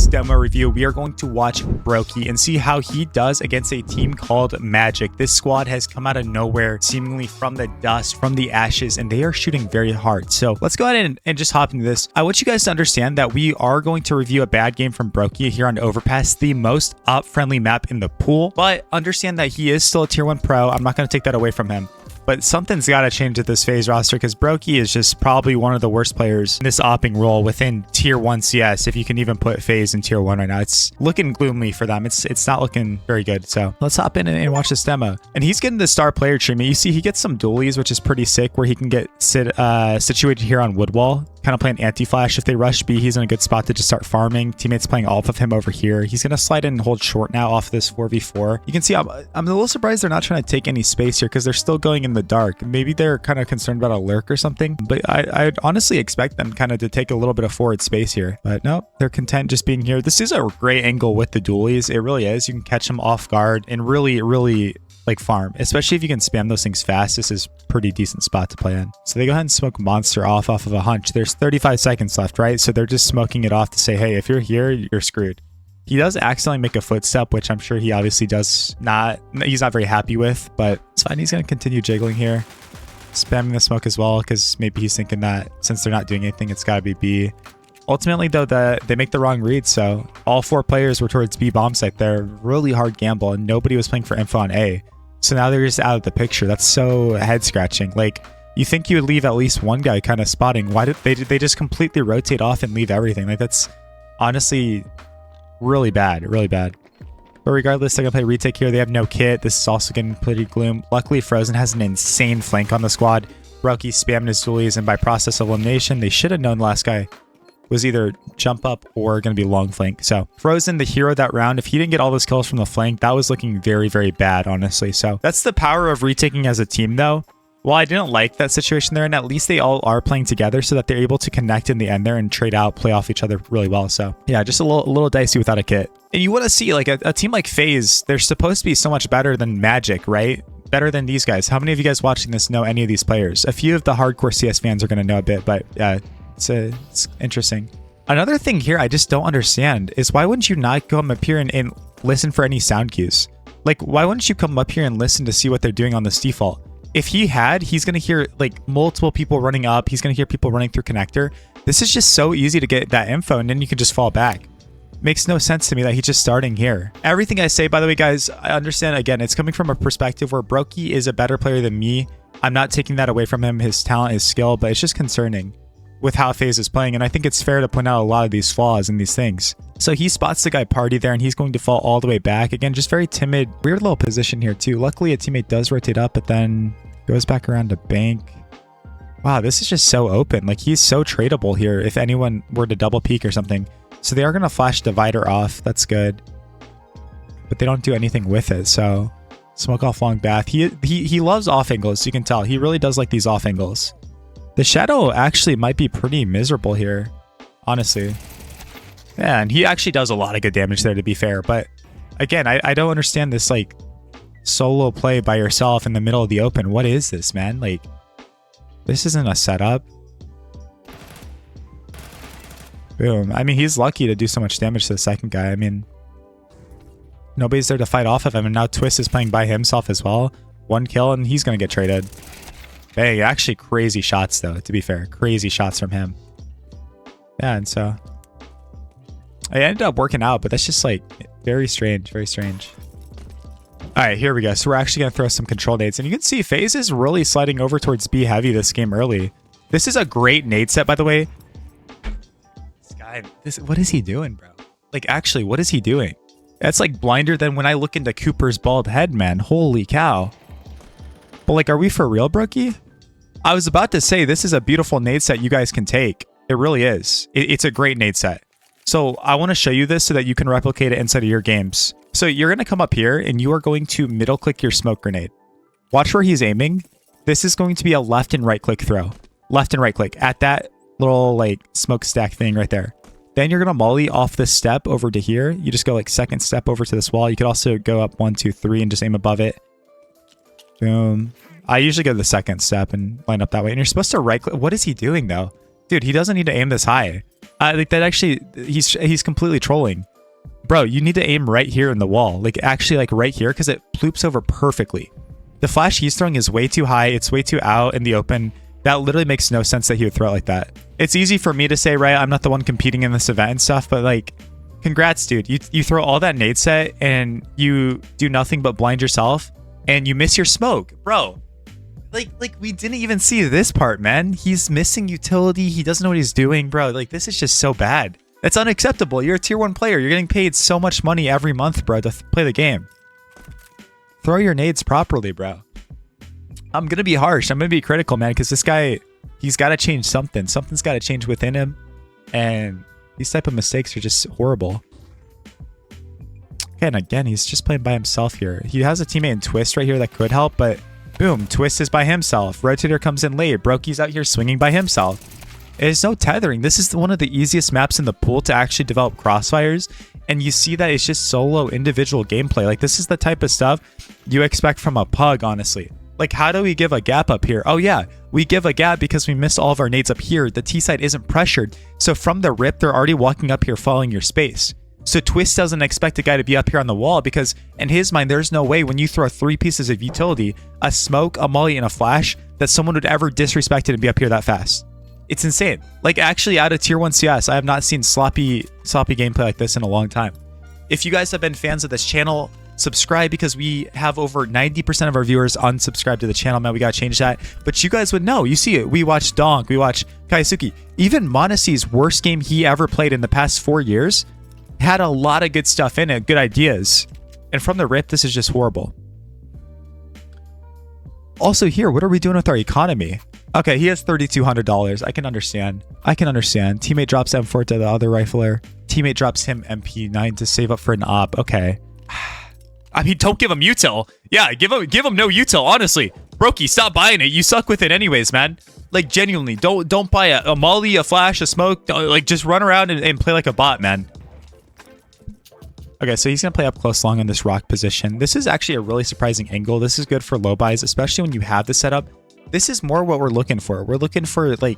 today's demo review, we are going to watch broky and see how he does against a team called Magic. This squad has come out of nowhere, seemingly from the dust, from the ashes, and they are shooting very hard. So let's go ahead and just hop into this. I want you guys to understand that we are going to review a bad game from broky here on Overpass, the most up-friendly map in the pool, but understand that he is still a tier 1 pro. I'm not going to take that away from him. But something's got to change with this phase roster because broky is just probably one of the worst players in this opping role within tier 1 CS. If you can even put phase in tier 1 right now, it's looking gloomy for them. It's not looking very good. So let's hop in and watch this demo. And he's getting the star player treatment. You see he gets some dualies, which is pretty sick, where he can get situated here on wood wall, kind of playing anti-flash. If they rush B, he's in a good spot to just start farming. Teammates playing off of him over here. He's going to slide in and hold short now off this 4v4. You can see I'm a little surprised they're not trying to take any space here because they're still going in the dark. Maybe they're kind of concerned about a lurk or something, but I'd honestly expect them kind of to take a little bit of forward space here. But no, they're content just being here. This is a great angle with the dualies. It really is. You can catch them off guard and really like farm, especially if you can spam those things fast. This is a pretty decent spot to play in. So they go ahead and smoke monster off of a hunch. There's 35 seconds left, right? So they're just smoking it off to say, hey, if you're here, you're screwed. He does accidentally make a footstep, which I'm sure he obviously does not, he's not very happy with, but it's fine. He's going to continue jiggling here, spamming the smoke as well, because maybe he's thinking that since they're not doing anything, it's got to be B. Ultimately, though, they make the wrong read, so all 4 players were towards B bomb site there. Really hard gamble, and nobody was playing for info on A. So now they're just out of the picture. That's so head-scratching. Like, you think you would leave at least one guy kind of spotting. Why did they just completely rotate off and leave everything? Like, that's honestly really bad, really bad. But regardless, they're going to play retake here. They have no kit. This is also getting pretty gloom. Luckily, Frozen has an insane flank on the squad. broky spammed his dualies, and by process of elimination, they should have known the last guy was either jump up or going to be long flank. So Frozen, the hero that round, if he didn't get all those kills from the flank, that was looking very, very bad, honestly. So that's the power of retaking as a team, though. Well, I didn't like that situation there, and at least they all are playing together so that they're able to connect in the end there and trade out, play off each other really well. So yeah, just a little dicey without a kit. And you want to see like a team like FaZe, they're supposed to be so much better than Magic, right? Better than these guys. How many of you guys watching this know any of these players? A few of the hardcore CS fans are going to know a bit, but yeah, it's interesting. Another thing here I just don't understand is why wouldn't you not come up here and listen for any sound cues? Like, why wouldn't you come up here and listen to see what they're doing on this default? If he had, he's going to hear like multiple people running up. He's going to hear people running through connector. This is just so easy to get that info, and then you can just fall back. Makes no sense to me that he's just starting here. Everything I say, by the way, guys, I understand, again, it's coming from a perspective where broky is a better player than me. I'm not taking that away from him, his talent, his skill, but it's just concerning with how FaZe is playing, and I think it's fair to point out a lot of these flaws in these things. So he spots the guy party there, and he's going to fall all the way back. Again, just very timid, weird little position here too. Luckily, a teammate does rotate up, but then goes back around to bank. Wow, this is just so open. Like, he's so tradable here if anyone were to double peek or something. So they are going to flash divider off. That's good. But they don't do anything with it, so smoke off long bath. He loves off angles, you can tell. He really does like these off angles. The shadow actually might be pretty miserable here, honestly. Yeah, and he actually does a lot of good damage there, to be fair. But again, I don't understand this like solo play by yourself in the middle of the open. What is this, man? Like, this isn't a setup. Boom. I mean, he's lucky to do so much damage to the second guy. I mean, nobody's there to fight off of him, and now Twist is playing by himself as well. 1 kill, and he's going to get traded. Hey, actually crazy shots, though, to be fair. Crazy shots from him. Yeah, and so I ended up working out, but that's just, like, very strange, very strange. All right, here we go. So we're actually going to throw some control nades, and you can see FaZe is really sliding over towards B heavy this game early. This is a great nade set, by the way. What is he doing, bro? Like, actually, what is he doing? That's like blinder than when I look into Cooper's bald head, man. Holy cow. But like, are we for real, broky? I was about to say, this is a beautiful nade set you guys can take. It really is. It's a great nade set. So I want to show you this so that you can replicate it inside of your games. So you're going to come up here and you are going to middle click your smoke grenade. Watch where he's aiming. This is going to be a left and right click throw. Left and right click at that little like smokestack thing right there. Then you're going to molly off this step over to here. You just go like second step over to this wall. You could also go up 1, 2, 3 and just aim above it. Boom. I usually go to the second step and line up that way. And you're supposed to right click. What is he doing though? Dude, he doesn't need to aim this high. Like that actually, he's completely trolling. Bro, you need to aim right here in the wall. Like actually like right here because it ploops over perfectly. The flash he's throwing is way too high. It's way too out in the open. That literally makes no sense that he would throw it like that. It's easy for me to say, right? I'm not the one competing in this event and stuff, but like, congrats, dude. You throw all that nade set and you do nothing but blind yourself and you miss your smoke. Bro, like we didn't even see this part, man. He's missing utility. He doesn't know what he's doing, bro. Like, this is just so bad. It's unacceptable. You're a tier 1 player. You're getting paid so much money every month, bro, to play the game. Throw your nades properly, bro. I'm going to be harsh. I'm going to be critical, man, because this guy, he's got to change something. Something's got to change within him. And these type of mistakes are just horrible. Okay, and again, he's just playing by himself here. He has a teammate in Twist right here that could help, but boom, Twist is by himself. Rotator comes in late. broky's out here swinging by himself. There's no tethering. This is one of the easiest maps in the pool to actually develop crossfires. And you see that it's just solo individual gameplay. Like, this is the type of stuff you expect from a pug, honestly. Like, how do we give a gap up here? Oh yeah, we give a gap because we missed all of our nades up here. The T side isn't pressured. So from the rip, they're already walking up here following your space. So Twist doesn't expect a guy to be up here on the wall because in his mind, there's no way when you throw 3 pieces of utility, a smoke, a molly, and a flash, that someone would ever disrespect it and be up here that fast. It's insane. Like, actually, out of tier 1 CS, I have not seen sloppy gameplay like this in a long time. If you guys have been fans of this channel, subscribe, because we have over 90% of our viewers unsubscribed to the channel. Man, we gotta change that. But you guys would know. You see it. We watch Donk. We watch Kaisuke. Even Monesi's worst game he ever played in the past 4 years had a lot of good stuff in it, good ideas. And from the rip, this is just horrible. Also here, what are we doing with our economy? Okay, he has $3,200. I can understand. Teammate drops M4 to the other rifler. Teammate drops him MP9 to save up for an op. Okay. I mean, don't give him util. Yeah, give him no util, honestly. broky, stop buying it. You suck with it anyways, man. Like, genuinely, don't buy a molly, a flash, a smoke. Like, just run around and play like a bot, man. Okay, so he's going to play up close long in this rock position. This is actually a really surprising angle. This is good for low buys, especially when you have the setup. This is more what we're looking for. We're looking for, like,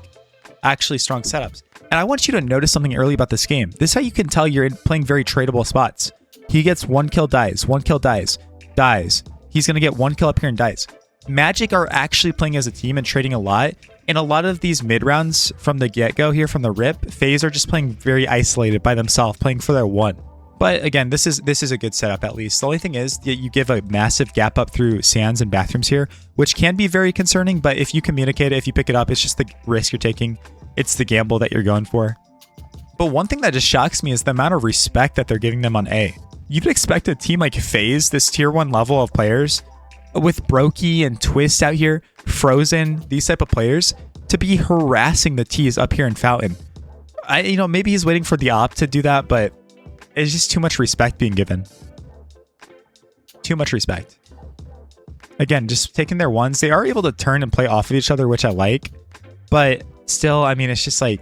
actually strong setups. And I want you to notice something early about this game. This is how you can tell you're playing very tradable spots. He gets 1 kill, dies. 1 kill, dies. Dies. He's going to get 1 kill up here and dies. Magic are actually playing as a team and trading a lot. And a lot of these mid rounds from the get-go here, from the rip, FaZe are just playing very isolated by themselves, playing for their 1. But again, this is a good setup at least. The only thing is that you give a massive gap up through sands and bathrooms here, which can be very concerning. But if you communicate it, if you pick it up, it's just the risk you're taking. It's the gamble that you're going for. But one thing that just shocks me is the amount of respect that they're giving them on A. You'd expect a team like FaZe, this tier 1 level of players, with broky and Twist out here, Frozen, these type of players, to be harassing the T's up here in Fountain. Maybe he's waiting for the op to do that, but it's just too much respect being given. Too much respect. Again, just taking their 1s. They are able to turn and play off of each other, which I like. But still, I mean, it's just like...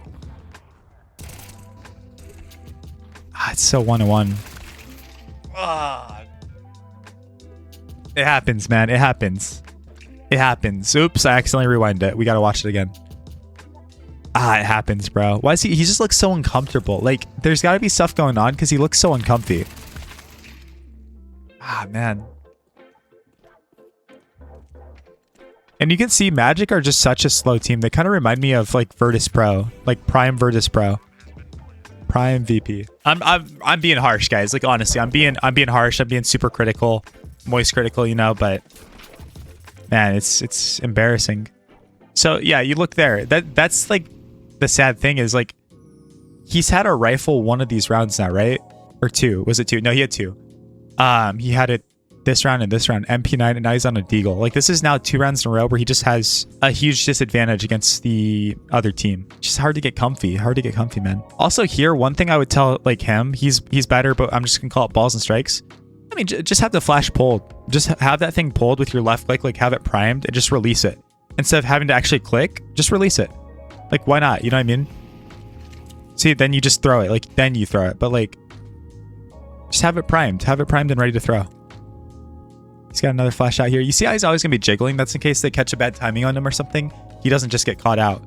it's so 1-1. It happens, man. It happens. It happens. Oops, I accidentally rewind it. We gotta watch it again. It happens, bro. Why is he just looks so uncomfortable. Like, there's got to be stuff going on because he looks so uncomfy. Man. And you can see Magic are just such a slow team. They kind of remind me of like Virtus Pro, like Prime Virtus Pro, Prime VP. I'm being harsh, guys. Like, honestly, I'm being harsh. I'm being super critical, moist critical, but man, it's embarrassing. So yeah, you look there. That's like the sad thing is, like, he's had a rifle one of these rounds now, right? Or 2. Was it 2? No, he had 2. He had it this round and this round, MP9, and now he's on a deagle. Like, this is now 2 rounds in a row where he just has a huge disadvantage against the other team. Just hard to get comfy. Hard to get comfy, man. Also here, one thing I would tell, like, him, he's better, but I'm just gonna call it balls and strikes. I mean, just have the flash pulled. Just have that thing pulled with your left click, like have it primed, and just release it. Instead of having to actually click, just release it. Like, why not? You know what I mean? See, then you just throw it. Like, then you throw it. But, like, just have it primed. Have it primed and ready to throw. He's got another flash out here. You see how he's always going to be jiggling? That's in case they catch a bad timing on him or something. He doesn't just get caught out.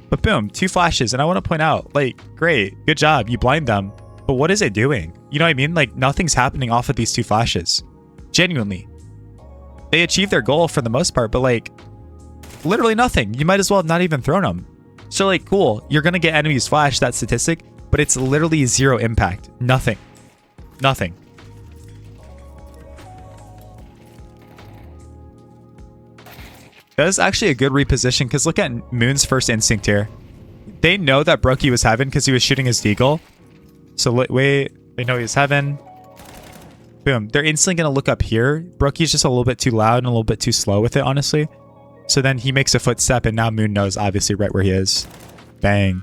But boom, 2 flashes. And I want to point out, like, great, good job. You blind them. But what is it doing? You know what I mean? Like, nothing's happening off of these 2 flashes. Genuinely. They achieved their goal for the most part, but like, literally nothing. You might as well have not even thrown them. So like, cool. You're going to get enemies flash, that statistic, but it's literally 0 impact. Nothing. Nothing. That is actually a good reposition because look at Moon's first instinct here. They know that broky was heaven because he was shooting his deagle. So wait, they know he was heaven. Boom. They're instantly going to look up here. broky's just a little bit too loud and a little bit too slow with it, honestly. So then he makes a footstep and now Moon knows obviously right where he is. Bang.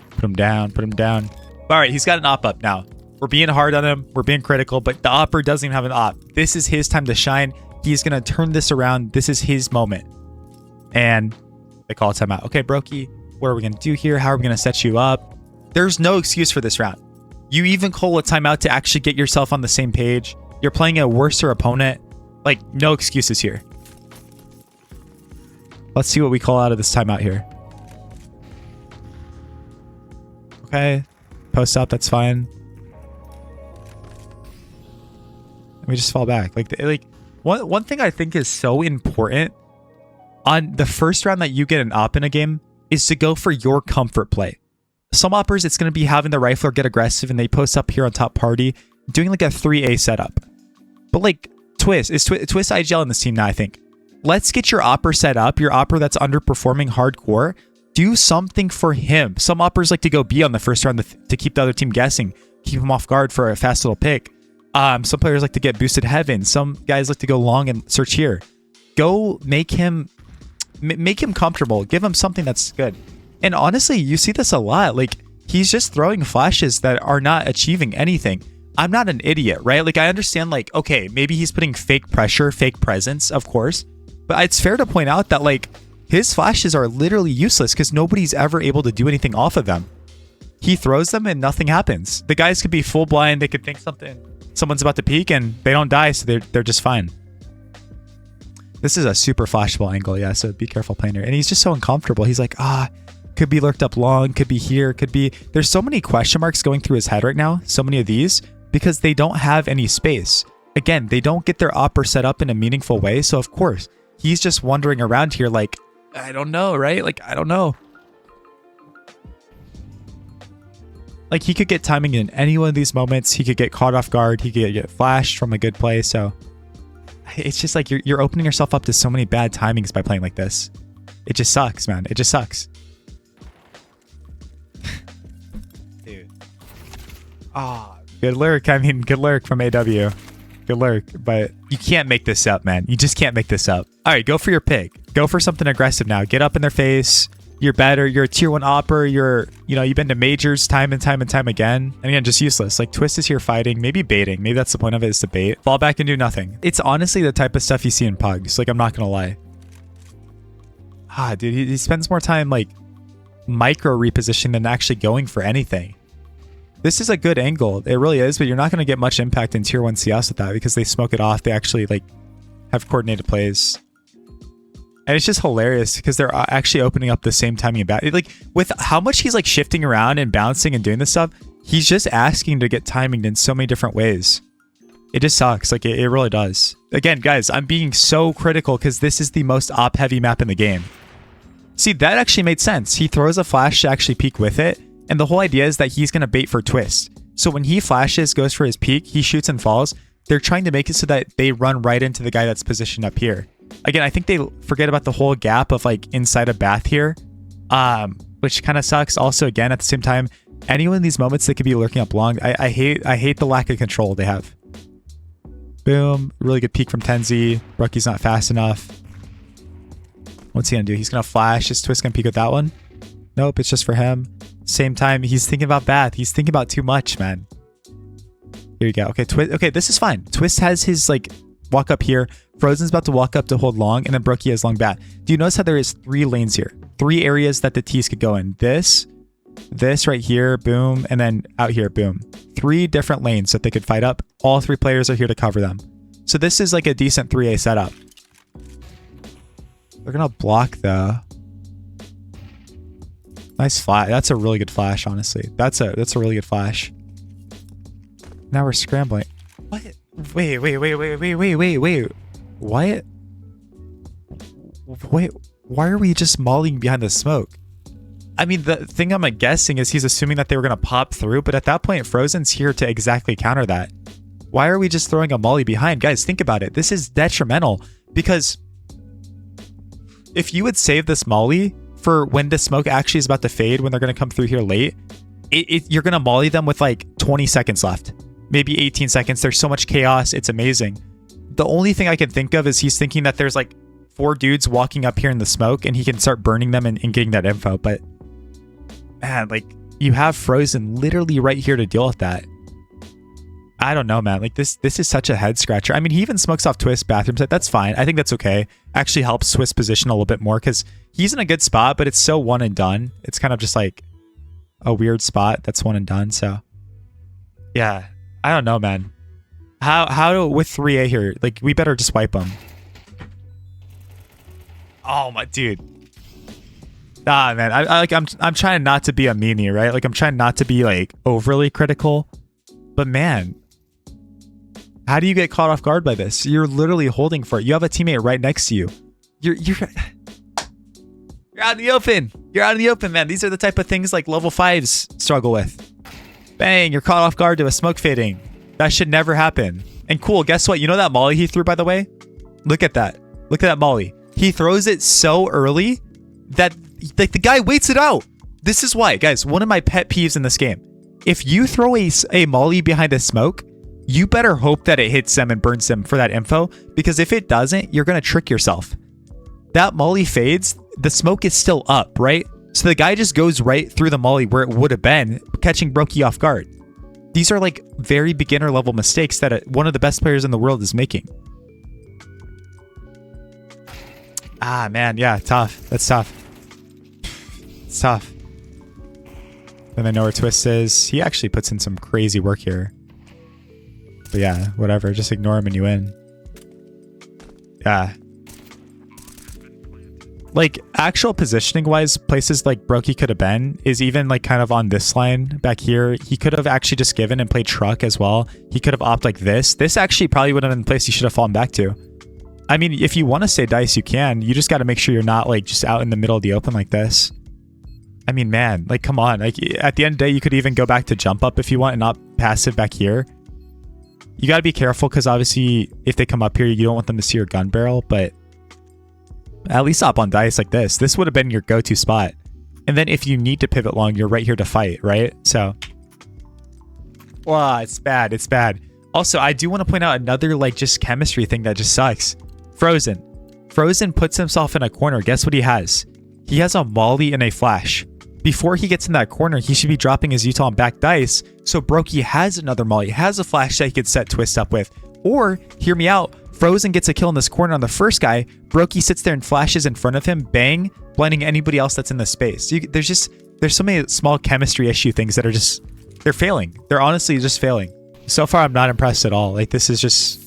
Put him down. Put him down. All right, he's got an op up now. We're being hard on him. We're being critical, but the opper doesn't even have an op. This is his time to shine. He's going to turn this around. This is his moment. And they call timeout. Okay, broky, what are we going to do here? How are we going to set you up? There's no excuse for this round. You even call a timeout to actually get yourself on the same page. You're playing a worser opponent. Like, no excuses here. Let's see what we call out of this timeout here. Okay. Post up, that's fine. We just fall back. Like one thing I think is so important on the first round that you get an op in a game is to go for your comfort play. Some oppers, it's going to be having the rifler get aggressive and they post up here on top party, doing like a 3A setup. But like Twist, is Twist IGL in this team now, I think. Let's get your opper set up, your opper that's underperforming hardcore. Do something for him. Some oppers like to go B on the first round to keep the other team guessing, keep him off guard for a fast little pick. Some players like to get boosted heaven. Some guys like to go long and search here. Go make him comfortable. Give him something that's good. And honestly, you see this a lot. Like, he's just throwing flashes that are not achieving anything. I'm not an idiot, right? Like, I understand, like, okay, maybe he's putting fake pressure, fake presence, of course. But it's fair to point out that, like, his flashes are literally useless because nobody's ever able to do anything off of them. He throws them and nothing happens. The guys could be full blind. They could think someone's about to peek and they don't die, so they're just fine. This is a super flashable angle, yeah, so be careful playing here. And he's just so uncomfortable. He's like, could be lurked up long, could be here, could be... There's so many question marks going through his head right now, so many of these, because they don't have any space. Again, they don't get their opper set up in a meaningful way, so of course, he's just wandering around here like, I don't know, right? Like, I don't know. Like, he could get timing in any one of these moments. He could get caught off guard. He could get flashed from a good play, so... It's just like you're opening yourself up to so many bad timings by playing like this. It just sucks, man. It just sucks. Dude. Good lurk. I mean, good lurk from AW. Good lurk. But you can't make this up, man. You just can't make this up. All right, go for your pick. Go for something aggressive now. Get up in their face. You're better. You're a tier 1 opper. You've been to majors time and time and time again. And again, just useless. Like, Twist is here fighting, maybe baiting. Maybe that's the point of it, is to bait. Fall back and do nothing. It's honestly the type of stuff you see in pugs. Like, I'm not going to lie. Dude, he spends more time, like, micro repositioning than actually going for anything. This is a good angle. It really is, but you're not going to get much impact in tier 1 CS with that because they smoke it off. They actually, like, have coordinated plays. And it's just hilarious because they're actually opening up the same timing about it. Like, with how much he's like shifting around and bouncing and doing this stuff, he's just asking to get timing in so many different ways. It just sucks. Like, it really does. Again, guys, I'm being so critical because this is the most op heavy map in the game. See, that actually made sense. He throws a flash to actually peek with it. And the whole idea is that he's going to bait for Twist. So when he flashes, goes for his peek, he shoots and falls. They're trying to make it so that they run right into the guy that's positioned up here. Again, I think they forget about the whole gap of like inside a bath here, which kind of sucks. Also, again, at the same time, anyone in these moments that could be lurking up long, I hate the lack of control they have. Boom. Really good peek from Tenzi. broky's not fast enough. What's he going to do? He's going to flash. Is Twist going to peek with that one? Nope, it's just for him. Same time, he's thinking about bath. He's thinking about too much, man. Here you go. Okay, Twist. Okay, this is fine. Twist has his like walk up here. Frozen's about to walk up to hold long, and then broky has long bat. Do you notice how there is 3 lanes here? 3 areas that the T's could go in. This right here, boom, and then out here, boom. 3 different lanes that they could fight up. All 3 players are here to cover them. So this is like a decent 3A setup. They're gonna block though. Nice flash. That's a really good flash, honestly. That's a really good flash. Now we're scrambling. What? Wait. What? Wait, why are we just mollying behind the smoke? I mean, the thing I'm guessing is he's assuming that they were going to pop through, but at that point, Frozen's here to exactly counter that. Why are we just throwing a molly behind? Guys, think about it. This is detrimental because if you would save this molly for when the smoke actually is about to fade, when they're going to come through here late, you're going to molly them with like 20 seconds left, maybe 18 seconds. There's so much chaos. It's amazing. The only thing I can think of is he's thinking that there's like 4 dudes walking up here in the smoke and he can start burning them and getting that info. But man, like you have Frozen literally right here to deal with that. I don't know, man. Like this is such a head scratcher. I mean, he even smokes off Twist bathroom set. That's fine. I think that's okay. Actually helps Twist position a little bit more because he's in a good spot, but it's so one and done. It's kind of just like a weird spot that's one and done. So yeah, I don't know, man. With 3A here, like we better just wipe him. Oh my dude. Nah, man. I'm trying not to be a meanie, right? Like I'm trying not to be like overly critical, but man, how do you get caught off guard by this? You're literally holding for it. You have a teammate right next to you. You're out in the open. You're out in the open, man. These are the type of things like level 5s struggle with. Bang, you're caught off guard to a smoke fading. That should never happen. And cool, guess what? You know that molly he threw, by the way? Look at that. Look at that molly. He throws it so early that like the guy waits it out. This is why, guys, one of my pet peeves in this game. If you throw a molly behind a smoke, you better hope that it hits them and burns them for that info, because if it doesn't, you're going to trick yourself. That molly fades, the smoke is still up, right? So the guy just goes right through the molly where it would have been, catching broky off guard. These are like very beginner level mistakes that one of the best players in the world is making. Ah, man. Yeah, tough. That's tough. It's tough. Then I know where Twist is. He actually puts in some crazy work here. But yeah, whatever. Just ignore him and you win. Yeah. Like, actual positioning-wise, places like broky could have been is even like kind of on this line back here. He could have actually just given and played truck as well. He could have opted like this. This actually probably would have been the place he should have fallen back to. I mean, if you want to say dice, you can. You just got to make sure you're not like just out in the middle of the open like this. I mean, man, like, come on. Like, at the end of the day, you could even go back to jump up if you want and not passive back here. You got to be careful because obviously if they come up here, you don't want them to see your gun barrel, but at least up on dice like this. This would have been your go-to spot. And then if you need to pivot long, you're right here to fight, right? So, wow, it's bad. It's bad. Also, I do want to point out another like just chemistry thing that just sucks. Frozen. Frozen puts himself in a corner. Guess what he has? He has a molly and a flash. Before he gets in that corner, he should be dropping his Utah on back dice. So broky has another molly, has a flash that he could set Twist up with. Or, hear me out, Frozen gets a kill in this corner on the first guy. broky sits there and flashes in front of him, bang, blinding anybody else that's in the space. There's so many small chemistry issue things that are just, they're failing. They're honestly just failing. So far, I'm not impressed at all. Like, this is just...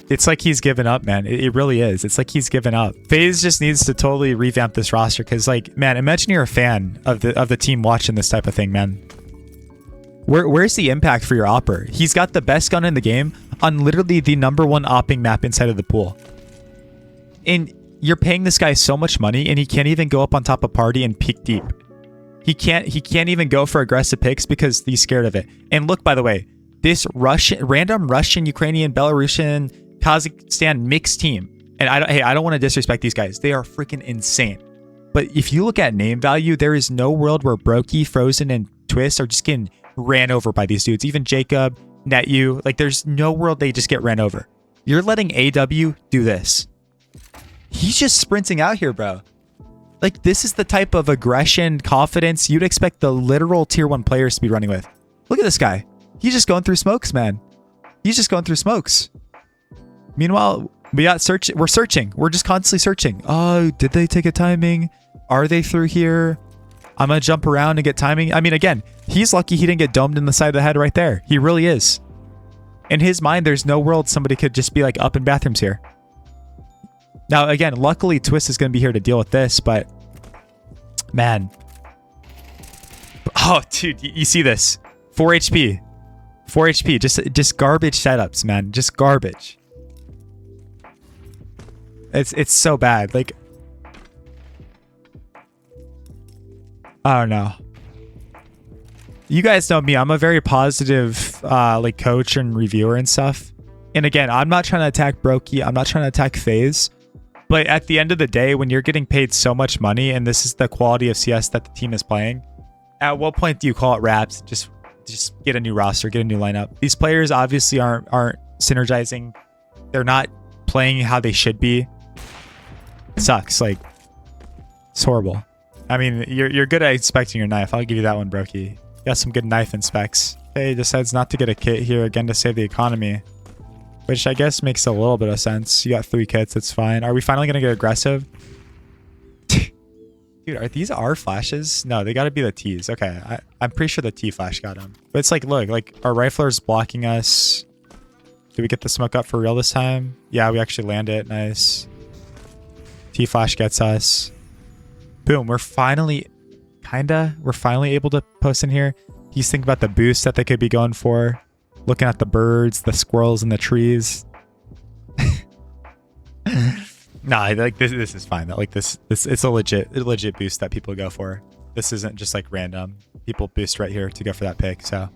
It's like he's given up, man. It really is. It's like he's given up. FaZe just needs to totally revamp this roster because, like, man, imagine you're a fan of the team watching this type of thing, man. Where's the impact for your opper? He's got the best gun in the game on literally the #1 opping map inside of the pool. And you're paying this guy so much money and he can't even go up on top of party and peek deep. He can't even go for aggressive picks because he's scared of it. And look, by the way, this random Russian, Ukrainian, Belarusian, Kazakhstan mixed team. And I don't want to disrespect these guys. They are freaking insane. But if you look at name value, there is no world where broky, Frozen, and Twist are just getting ran over by these dudes. Even Jacob, NetU, like there's no world they just get ran over. You're letting AW do this. He's just sprinting out here, bro. Like, this is the type of aggression, confidence you'd expect the literal tier 1 players to be running with. Look at this guy. He's just going through smokes, man. He's just going through smokes. Meanwhile, we're searching. We're just constantly searching. Oh, did they take a timing? Are they through here? I'm going to jump around and get timing. I mean, again, he's lucky he didn't get domed in the side of the head right there. He really is. In his mind, there's no world somebody could just be like up in bathrooms here. Now, again, luckily Twist is going to be here to deal with this, but man. Oh, dude, you see this. 4 HP. 4 HP. Just garbage setups, man. Just garbage. It's so bad. Like, I don't know. You guys know me. I'm a very positive like coach and reviewer and stuff. And again, I'm not trying to attack broky. I'm not trying to attack FaZe. But at the end of the day, when you're getting paid so much money and this is the quality of CS that the team is playing, at what point do you call it wraps? Just get a new roster, get a new lineup. These players obviously aren't synergizing. They're not playing how they should be. It sucks. Like, it's horrible. I mean, you're good at inspecting your knife. I'll give you that one, broky. You got some good knife inspects. Okay, decides not to get a kit here again to save the economy. Which I guess makes a little bit of sense. You got 3 kits, that's fine. Are we finally going to get aggressive? Dude, are these R flashes? No, they got to be the T's. Okay, I'm pretty sure the T flash got him. But it's like, look, like our rifler's blocking us. Did we get the smoke up for real this time? Yeah, we actually land it. Nice. T flash gets us. Boom, we're finally able to post in here. He's thinking about the boost that they could be going for. Looking at the birds, the squirrels in the trees. Nah, like this is fine. Like this it's a legit boost that people go for. This isn't just like random. People boost right here to go for that pick. So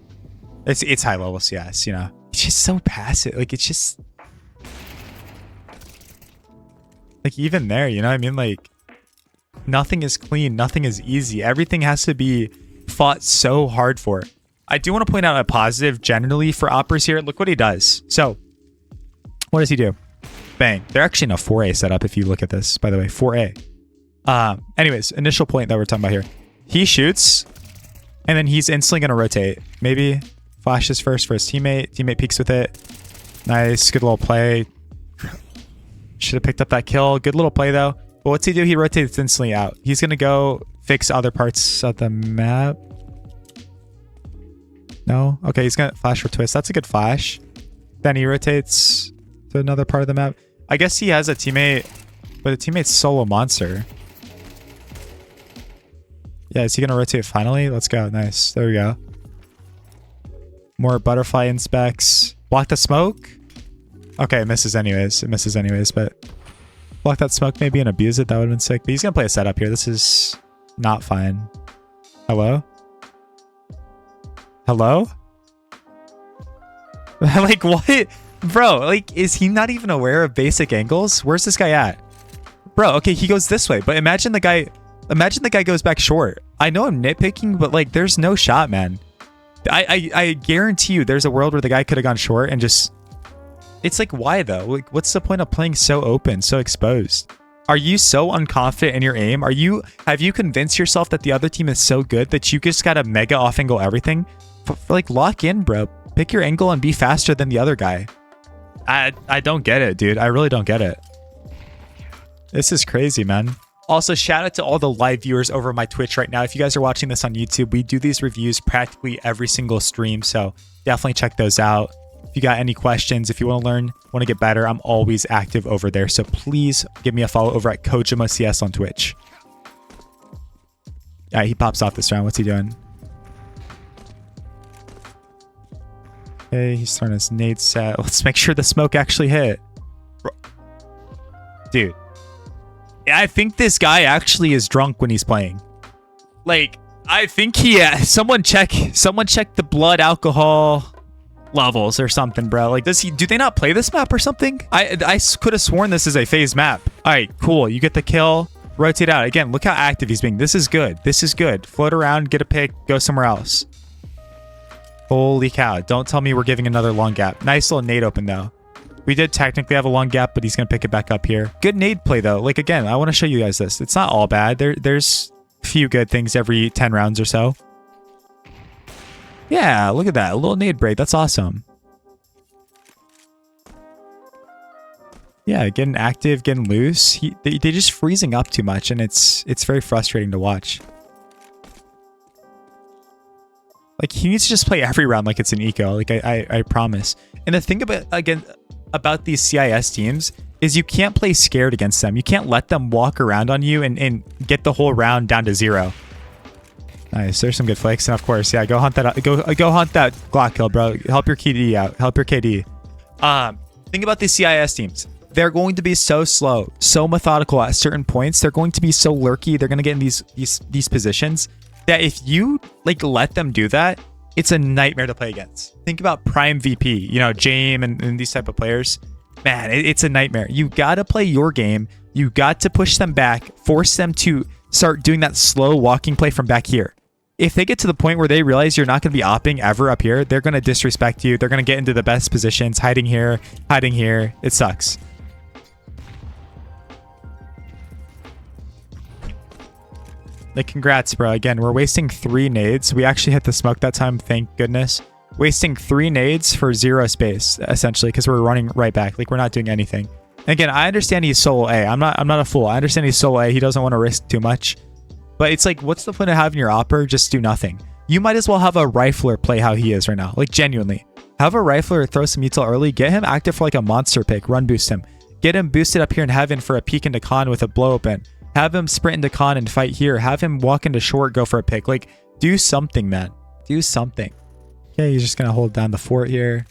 it's high level CS, you know. It's just so passive. Like it's just like even there, you know what I mean? Like nothing is clean, nothing is easy. Everything has to be fought so hard for. I do want to point out a positive generally for Operas here. Look what he does. So what does he do? Bang. They're actually in a 4A setup if you look at this, by the way. 4A. Anyways, initial point that we're talking about here. He shoots, and then he's instantly going to rotate. Maybe flashes first for his teammate. Teammate peeks with it. Nice. Good little play. Should have picked up that kill. Good little play, though. But what's he do? He rotates instantly out. He's going to go fix other parts of the map. No? Okay, he's going to flash for Twist. That's a good flash. Then he rotates to another part of the map. I guess he has a teammate, but the teammate's solo monster. Yeah, is he going to rotate finally? Let's go. Nice. There we go. More butterfly inspects. Block the smoke. Okay, it misses anyways. It misses anyways, but block that smoke maybe and abuse it. That would have been sick. But he's going to play a setup here. This is not fine. Hello? Hello? Like, what? Bro, like, is he not even aware of basic angles? Where's this guy at? Bro, okay, he goes this way, but imagine the guy goes back short. I know I'm nitpicking, but like, there's no shot, man. I guarantee you there's a world where the guy could have gone short and just... It's like, why though? Like, what's the point of playing so open, so exposed? Are you so unconfident in your aim? Have you convinced yourself that the other team is so good that you just gotta mega off angle everything? Like, lock in, bro. Pick your angle and be faster than the other guy. I don't get it, dude. I really don't get it. This is crazy, man. Also, shout out to all the live viewers over my Twitch right now. If you guys are watching this on YouTube, we do these reviews practically every single stream, so definitely check those out. If you got any questions, if you want to learn, want to get better, I'm always active over there, so please give me a follow over at CoJoMo CS on Twitch. Yeah, he pops off this round. What's he doing? Okay, he's throwing his nade set. Let's make sure the smoke actually hit. Dude. I think this guy actually is drunk when he's playing. Like, I think someone check the blood alcohol levels or something, bro. Like, do they not play this map or something? I could have sworn this is a FaZe map. All right, cool. You get the kill. Rotate out. Again, look how active he's being. This is good. This is good. Float around, get a pick, go somewhere else. Holy cow. Don't tell me we're giving another long gap. Nice little nade open, though. We did technically have a long gap, but he's going to pick it back up here. Good nade play, though. Like, again, I want to show you guys this. It's not all bad. There's a few good things every 10 rounds or so. Yeah, look at that. A little nade break. That's awesome. Yeah, getting active, getting loose. They're just freezing up too much, and it's very frustrating to watch. Like, he needs to just play every round like it's an eco. Like, I promise. And the thing about these CIS teams, is you can't play scared against them. You can't let them walk around on you and get the whole round down to 0. Nice. There's some good flicks. And of course, yeah, go hunt that. Go hunt that Glock kill, bro. Help your KD out. Help your KD. Think about these CIS teams. They're going to be so slow, so methodical at certain points. They're going to be so lurky. They're going to get in these positions that if you like let them do that, it's a nightmare to play against. Think about Prime VP, you know, Jame and these type of players. Man, it's a nightmare. You got to play your game. You got to push them back, force them to start doing that slow walking play from back here. If they get to the point where they realize you're not going to be opping ever up here, they're going to disrespect you. They're going to get into the best positions, hiding here, hiding here. It sucks. Like, congrats, bro. Again, we're wasting 3 nades. We actually hit the smoke that time, thank goodness. Wasting 3 nades for 0 space, essentially, because we're running right back. Like, we're not doing anything. And again, I understand he's solo A. I'm not a fool. I understand he's solo A. He doesn't want to risk too much. But it's like, what's the point of having your opper just do nothing? You might as well have a rifler play how he is right now. Like, genuinely. Have a rifler throw some util early. Get him active for like a monster pick. Run boost him. Get him boosted up here in heaven for a peek into con with a blow open. Have him sprint into con and fight here. Have him walk into short, go for a pick. Like, do something, man. Do something. Okay, he's just going to hold down the fort here.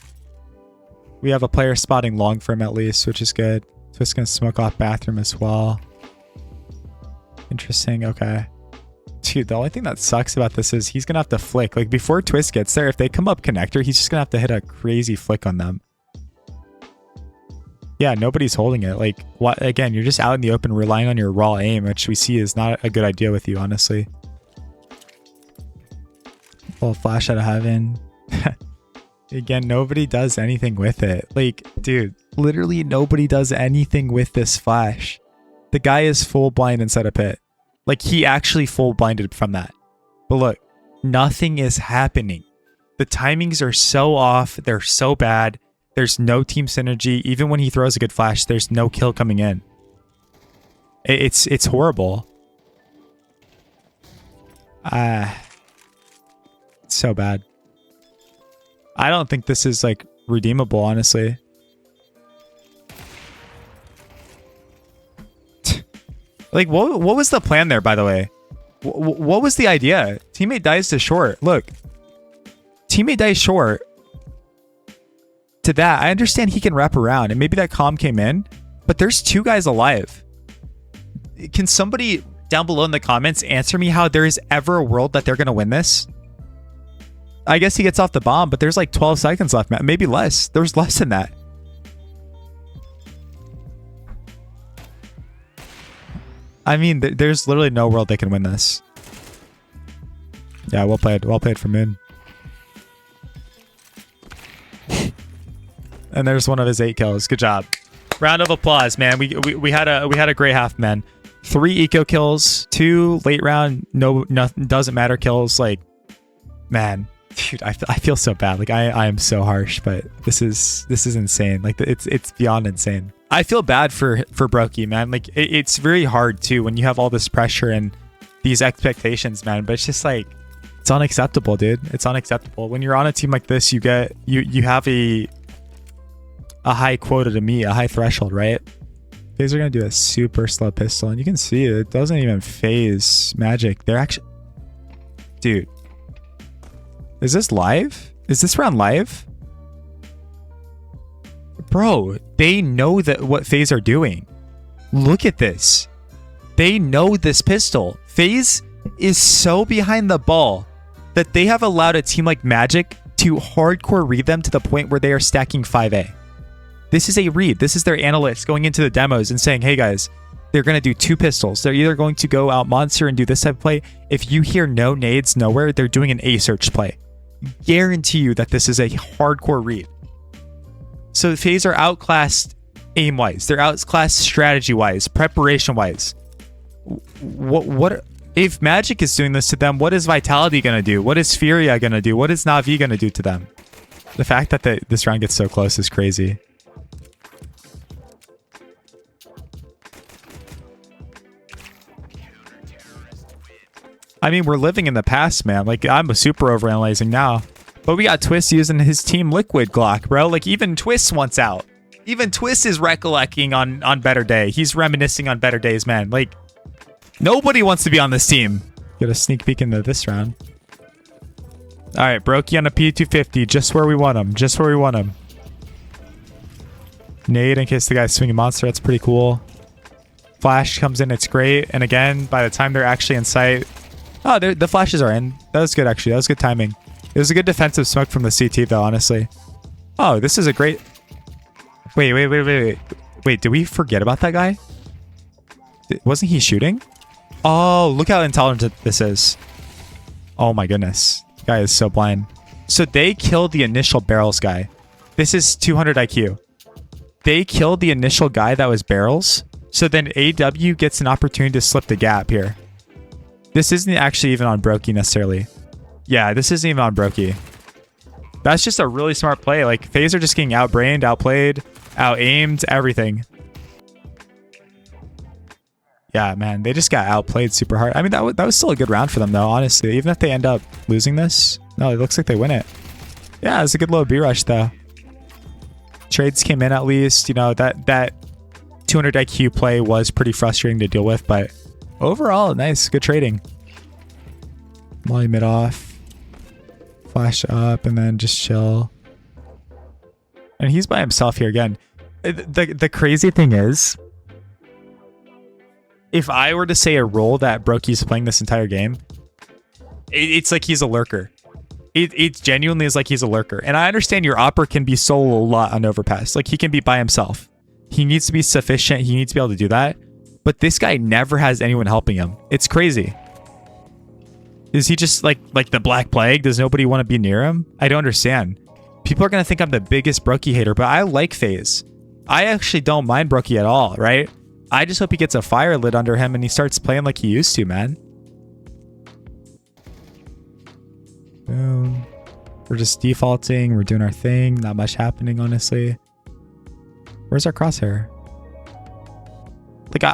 We have a player spotting long for him at least, which is good. Twist going to smoke off bathroom as well. Interesting. Okay. Dude, the only thing that sucks about this is he's going to have to flick. Like, before Twist gets there, if they come up connector, he's just going to have to hit a crazy flick on them. Yeah, nobody's holding it. Like, what? Again, you're just out in the open relying on your raw aim, which we see is not a good idea with you, honestly. Little flash out of heaven. Again, nobody does anything with it. Like, dude, literally nobody does anything with this flash. The guy is full blind inside a pit. Like, he actually full blinded from that. But look, nothing is happening. The timings are so off. They're so bad. There's no team synergy. Even when he throws a good flash, there's no kill coming in. It's horrible. It's so bad. I don't think this is like redeemable, honestly. Like, what was the plan there, by the way? What was the idea? Teammate dies to short. Look. Teammate dies short. To that, I understand he can wrap around, and maybe that comm came in, but there's 2 guys alive. Can somebody down below in the comments answer me how there is ever a world that they're going to win this? I guess he gets off the bomb, but there's like 12 seconds left, man. Maybe less. There's less than that. I mean, there's literally no world they can win this. Yeah, well played. Well played from Moon. And there's one of his 8 kills. Good job. Round of applause, man. We had a great half, man. 3 eco kills, 2 late round, nothing doesn't matter kills. Like, man, dude, I feel so bad. Like, I am so harsh, but this is insane. Like, it's beyond insane. I feel bad for broky, man. Like, it's very hard too when you have all this pressure and these expectations, man. But it's just like, it's unacceptable, dude. It's unacceptable. When you're on a team like this, you have a high quota to meet, a high threshold, right? These are going to do a super slow pistol, and you can see it doesn't even phase Magic. They're actually... Dude. Is this live? Is this round live? Bro, they know that what FaZe are doing. Look at this. They know this pistol. FaZe is so behind the ball that they have allowed a team like Magic to hardcore read them to the point where they are stacking 5A. This is a read. This is their analysts going into the demos and saying, hey guys, they're going to do 2 pistols. They're either going to go out monster and do this type of play. If you hear no nades nowhere, they're doing an A search play. Guarantee you that this is a hardcore read. So FaZe are outclassed aim-wise. They're outclassed strategy-wise, preparation-wise. What if Magic is doing this to them, what is Vitality going to do? What is Furia going to do? What is Na'Vi going to do to them? The fact that this round gets so close is crazy. I mean, we're living in the past, man. Like, I'm super overanalyzing now. But we got Twist using his Team Liquid Glock, bro. Like, even Twist wants out. Even Twist is recollecting on better day. He's reminiscing on better days, man. Like, nobody wants to be on this team. Get a sneak peek into this round. All right, broky on a P250, just where we want him. Just where we want him. Nade in case the guy's swinging monster. That's pretty cool. Flash comes in. It's great. And again, by the time they're actually in sight... Oh, the flashes are in. That was good, actually. That was good timing. It was a good defensive smoke from the CT, though, honestly. Oh, this is a great... Wait. Wait, did we forget about that guy? Wasn't he shooting? Oh, look how intelligent this is. Oh, my goodness. The guy is so blind. So they killed the initial barrels guy. This is 200 IQ. They killed the initial guy that was barrels. So then AW gets an opportunity to slip the gap here. This isn't actually even on broky necessarily. Yeah, this isn't even on broky. That's just a really smart play. Like, FaZe are just getting outbrained, outplayed, out-aimed, everything. Yeah, man, they just got outplayed super hard. I mean, that was still a good round for them, though, honestly. Even if they end up losing this. No, it looks like they win it. Yeah, it was a good little B-rush, though. Trades came in at least. You know, that 200 IQ play was pretty frustrating to deal with, but overall, nice. Good trading. Molly mid off. Flash up and then just chill. And he's by himself here again. The crazy thing is, if I were to say a role that broky's playing this entire game, it's like he's a lurker. It genuinely is like he's a lurker. And I understand your opera can be solo a lot on overpass. Like, he can be by himself. He needs to be sufficient. He needs to be able to do that. But this guy never has anyone helping him. It's crazy. Is he just like the Black Plague? Does nobody want to be near him? I don't understand. People are going to think I'm the biggest broky hater, but I like FaZe. I actually don't mind broky at all, right? I just hope he gets a fire lit under him and he starts playing like he used to, man. Boom. We're just defaulting. We're doing our thing. Not much happening, honestly. Where's our crosshair? Like,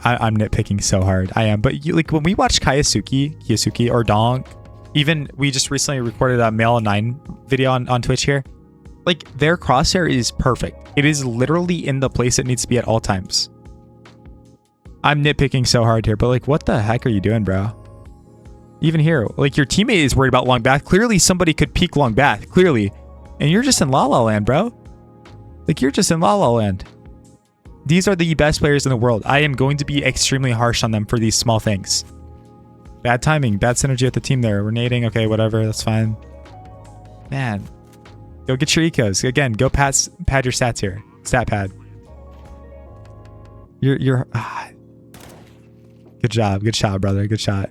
I'm nitpicking so hard. I am. But like, when we watch Kiyasuki or Donk, even we just recently recorded a Male 9 video on Twitch here. Like, their crosshair is perfect. It is literally in the place it needs to be at all times. I'm nitpicking so hard here, but like, what the heck are you doing, bro? Even here, like, your teammate is worried about long bath. Clearly, somebody could peek long bath. Clearly. And you're just in La La Land, bro. Like, you're just in La La Land. These are the best players in the world. I am going to be extremely harsh on them for these small things. Bad timing. Bad synergy with the team there. We're nading. Okay, whatever. That's fine. Man. Go get your ecos. Again, go pad your stats here. Stat pad. You're... Good job. Good shot, brother. Good shot.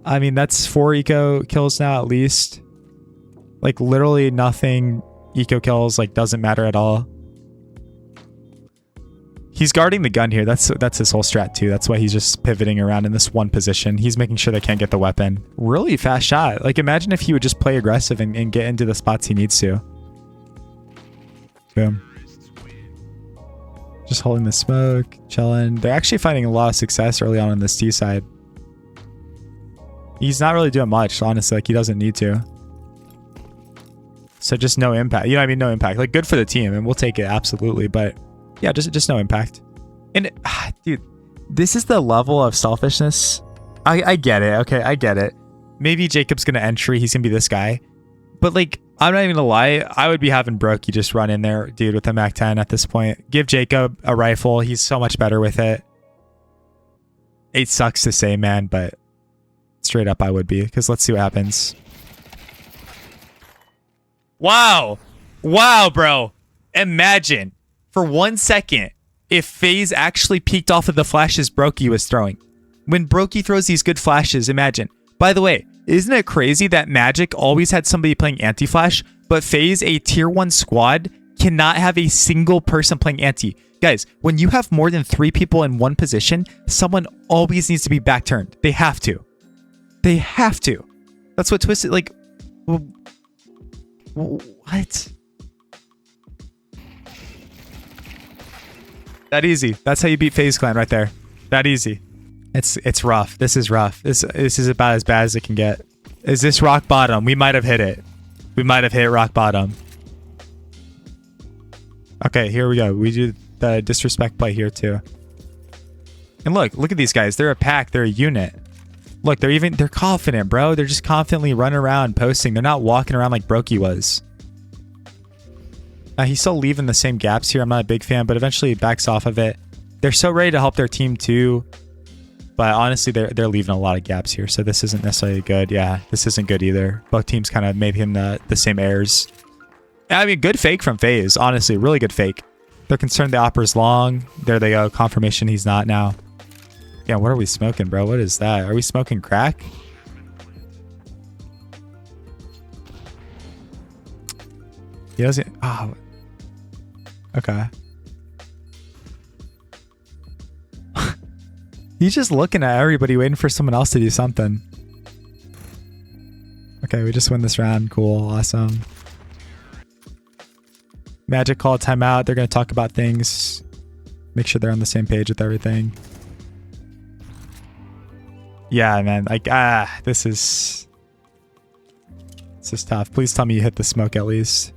I mean, that's 4 eco kills now at least. Like, literally nothing eco kills, like, doesn't matter at all. He's guarding the gun here. That's his whole strat too. That's why he's just pivoting around in this one position. He's making sure they can't get the weapon. Really fast shot. Like, imagine if he would just play aggressive and get into the spots he needs to. Boom. Just holding the smoke, chilling. They're actually finding a lot of success early on this T side. He's not really doing much, honestly. Like, he doesn't need to. So just no impact. You know what I mean? No impact. Like, good for the team, and we'll take it, absolutely. But yeah, just no impact. And dude, this is the level of selfishness. I get it. Okay, I get it. Maybe Jacob's gonna entry. He's gonna be this guy. But like, I'm not even gonna lie. I would be having broky just run in there, dude, with the Mac 10 at this point. Give Jacob a rifle. He's so much better with it. It sucks to say, man, but straight up I would be, because let's see what happens. Wow. Wow, bro. Imagine for 1 second if FaZe actually peeked off of the flashes broky was throwing. When broky throws these good flashes, imagine. By the way, isn't it crazy that Magic always had somebody playing anti-flash, but FaZe, a tier 1 squad, cannot have a single person playing anti? Guys, when you have more than 3 people in one position, someone always needs to be back turned. They have to. They have to. That's what Twisted, like... What? That easy. That's how you beat FaZe Clan right there. That easy. It's rough. This is rough. This is about as bad as it can get. Is this rock bottom? We might have hit it. We might have hit rock bottom. Okay, here we go. We do the disrespect play here too. And look at these guys. They're a pack. They're a unit. Look, they're confident, bro. They're just confidently running around posting. They're not walking around like broky was. He's still leaving the same gaps here. I'm not a big fan, but eventually he backs off of it. They're so ready to help their team too. But honestly, they're leaving a lot of gaps here. So this isn't necessarily good. Yeah, this isn't good either. Both teams kind of made him the same errors. I mean, good fake from FaZe. Honestly, really good fake. They're concerned the opera's long. There they go. Confirmation he's not now. Yeah, what are we smoking, bro? What is that? Are we smoking crack? He doesn't... Oh. Okay. He's just looking at everybody, waiting for someone else to do something. Okay, we just win this round. Cool. Awesome. Magic call timeout. They're going to talk about things. Make sure they're on the same page with everything. Yeah, man. Like, this is tough. Please tell me you hit the smoke at least.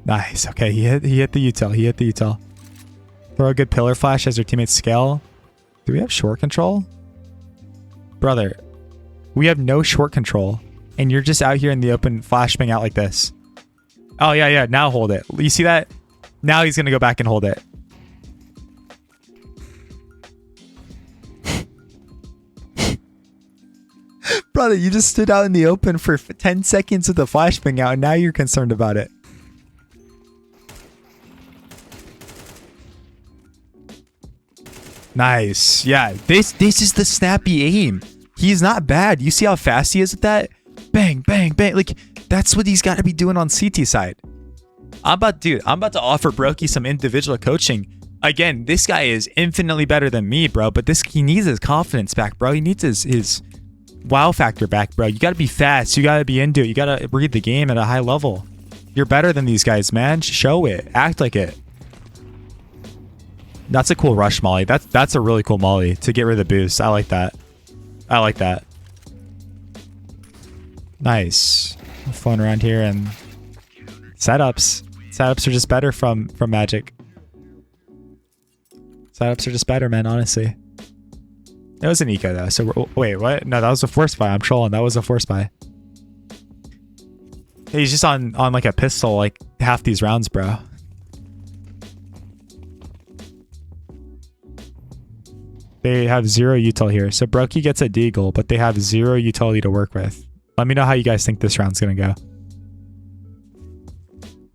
Nice. Okay, he hit the util. He hit the util. Throw a good pillar flash as your teammates scale. Do we have short control? Brother, we have no short control. And you're just out here in the open flashing out like this. Oh, yeah. Now hold it. You see that? Now he's going to go back and hold it. Brother, you just stood out in the open for 10 seconds with the flashbang out, and now you're concerned about it. Nice. Yeah, this is the snappy aim. He's not bad. You see how fast he is at that? Bang, bang, bang. Like, that's what he's got to be doing on CT side. I'm about to offer broky some individual coaching. Again, this guy is infinitely better than me, bro. But he needs his confidence back, bro. He needs his wow factor back, bro. You got to be fast. You got to be into it. You got to read the game at a high level. You're better than these guys, man. Show it. Act like it. That's a cool rush molly. That's a really cool molly to get rid of the boost. I like that. I like that. Nice. Flown around here and setups. Setups are just better from Magic. Setups are just better, man, honestly. It was an eco though. So wait, what? No, that was a force buy. I'm trolling. That was a force buy. He's just on like a pistol like half these rounds, bro. They have 0 util here. So broky gets a deagle, but they have 0 utility to work with. Let me know how you guys think this round's gonna go.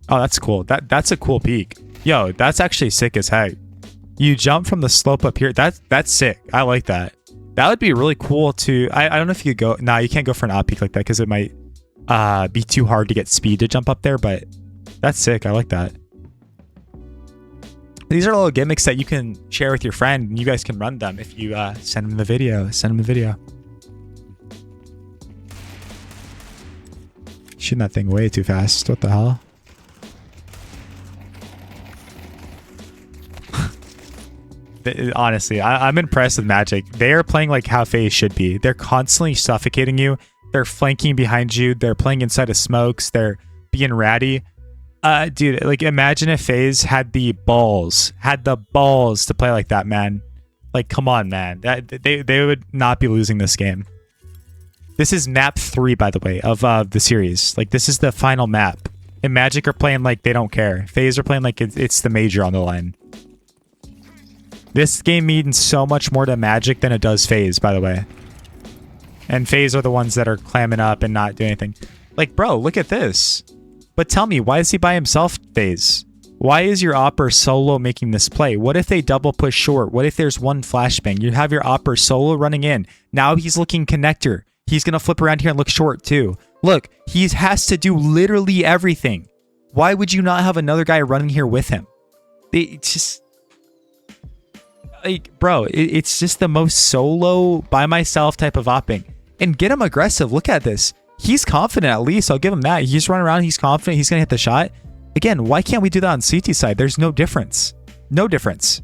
Oh, that's cool. That's a cool peek. Yo, that's actually sick as heck. You jump from the slope up here. That's sick. I like that. That would be really cool to... I don't know if you could go... Nah, you can't go for an op peek like that because it might be too hard to get speed to jump up there, but that's sick. I like that. These are little gimmicks that you can share with your friend, and you guys can run them if you send them the video. Send them the video. Shooting that thing way too fast. What the hell? Honestly, I'm impressed with Magic. They are playing like how FaZe should be. They're constantly suffocating you. They're flanking behind you. They're playing inside of smokes. They're being ratty. Dude, like imagine if FaZe had the balls to play like that, man. Like, come on, man. They would not be losing this game. This is map 3, by the way, of the series. Like, this is the final map. And Magic are playing like they don't care. FaZe are playing like it's the major on the line. This game means so much more to Magic than it does FaZe, by the way. And FaZe are the ones that are clamming up and not doing anything. Like, bro, look at this. But tell me, why is he by himself, FaZe? Why is your opper solo making this play? What if they double push short? What if there's one flashbang? You have your opper solo running in. Now he's looking connector. He's going to flip around here and look short too. Look, he has to do literally everything. Why would you not have another guy running here with him? It's just... Like, bro, it's just the most solo, by myself type of opping. And get him aggressive. Look at this. He's confident at least. I'll give him that. He's running around. He's confident. He's going to hit the shot. Again, why can't we do that on CT side? There's no difference. No difference.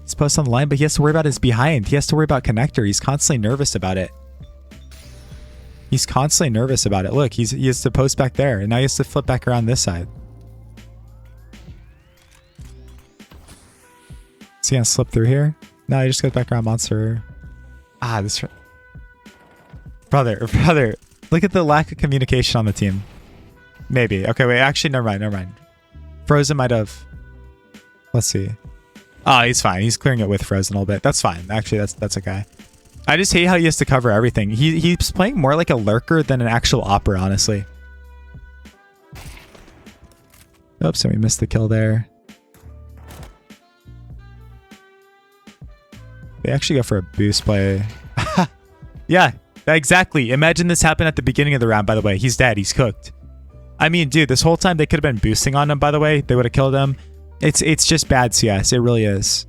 He's posted on the line, but he has to worry about his behind. He has to worry about connector. He's constantly nervous about it. He's constantly nervous about it. Look, he has to post back there, and now he has to flip back around this side. Is he gonna slip through here? No, he just goes back around monster. Ah, this... Brother. Look at the lack of communication on the team. Maybe. Okay, wait. Actually, never mind. Frozen might have... Let's see. Oh, he's fine. He's clearing it with Frozen a little bit. That's fine. Actually, that's okay. I just hate how he has to cover everything. He's playing more like a lurker than an actual opera, honestly. Oops, and we missed the kill there. They actually go for a boost play. Yeah, exactly. Imagine this happened at the beginning of the round, by the way. He's dead. He's cooked. I mean, dude, this whole time they could have been boosting on him, by the way. They would have killed him. It's just bad CS. It really is.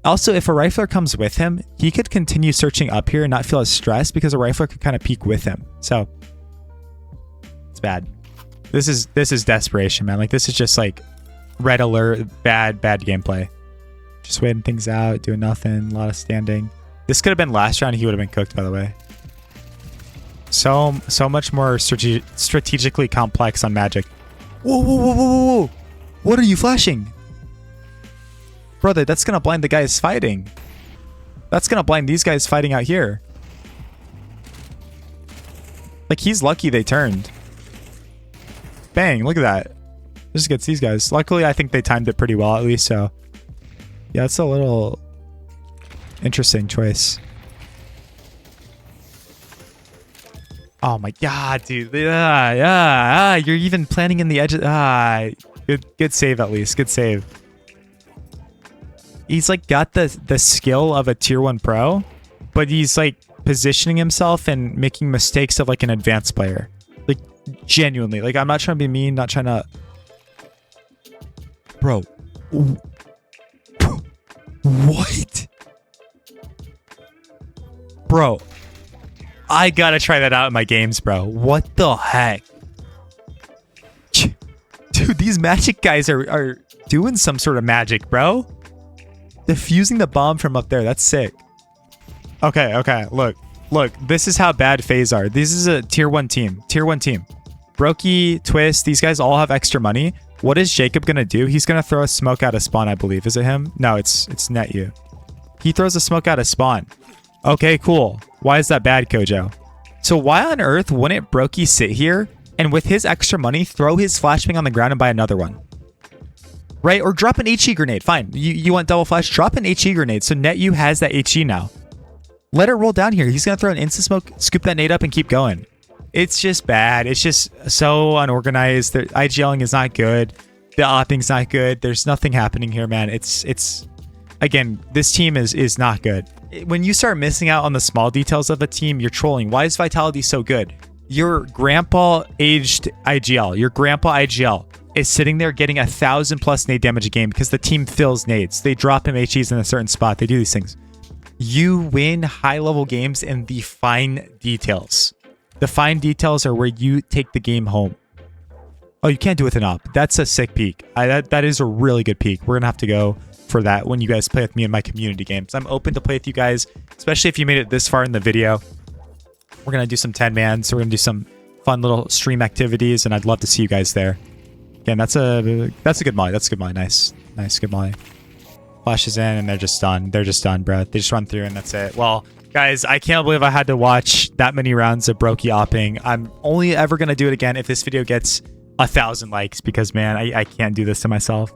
Also, if a rifler comes with him, he could continue searching up here and not feel as stressed because a rifler could kind of peek with him. So, it's bad. This is desperation, man. Like, this is just like red alert, bad gameplay. Just waiting things out, doing nothing, a lot of standing. This could have been last round. He would have been cooked, by the way. So much more strategically complex on Magic. Whoa. What are you flashing? Brother, that's going to blind the guys fighting. That's going to blind these guys fighting out here. Like, he's lucky they turned. Bang, look at that. Just gets these guys. Luckily, I think they timed it pretty well, at least, so... Yeah, it's a little interesting choice. Oh my god, dude. Yeah. You're even planning in the edge. Good save at least. Good save. He's like got the skill of a tier 1 pro, but he's like positioning himself and making mistakes of like an advanced player. Like genuinely. Like I'm not trying to be mean, not trying to... Bro. What? Bro. I gotta try that out in my games, bro. What the heck? Dude, these magic guys are doing some sort of magic, bro. Defusing the bomb from up there. That's sick. Okay. Look. This is how bad FaZe are. This is a tier 1 team. broky, Twist, these guys all have extra money. What is Jacob gonna do? He's gonna throw a smoke out of spawn, I believe. Is it him? No, it's NetU. He throws a smoke out of spawn. Okay, cool. Why is that bad, Kojo? So why on earth wouldn't broky sit here and with his extra money throw his flashbang on the ground and buy another one? Right? Or drop an HE grenade. Fine. You want double flash? Drop an HE grenade. So NetU has that HE now. Let it roll down here. He's going to throw an instant smoke, scoop that nade up, and keep going. It's just bad. It's just so unorganized. The IGLing is not good. The opping's not good. There's nothing happening here, man. It's again, this team is not good. When you start missing out on the small details of a team, you're trolling. Why is Vitality so good? Your grandpa aged IGL, your grandpa IGL is sitting there getting 1,000+ nade damage a game because the team fills nades. They drop him HEs in a certain spot. They do these things. You win high-level games in the fine details. The fine details are where you take the game home. Oh, you can't do it with an op. That's a sick peak. That is a really good peak. We're going to have to go for that when you guys play with me in my community games. I'm open to play with you guys, especially if you made it this far in the video. We're going to do some 10-man, so we're going to do some fun little stream activities, and I'd love to see you guys there. Again, that's a good molly. That's a good molly. Nice, good molly. Flashes in, and they're just done. They're just done, bro. They just run through, and that's it. Well, guys, I can't believe I had to watch that many rounds of broky opping. I'm only ever going to do it again if this video gets 1,000 likes because, man, I can't do this to myself.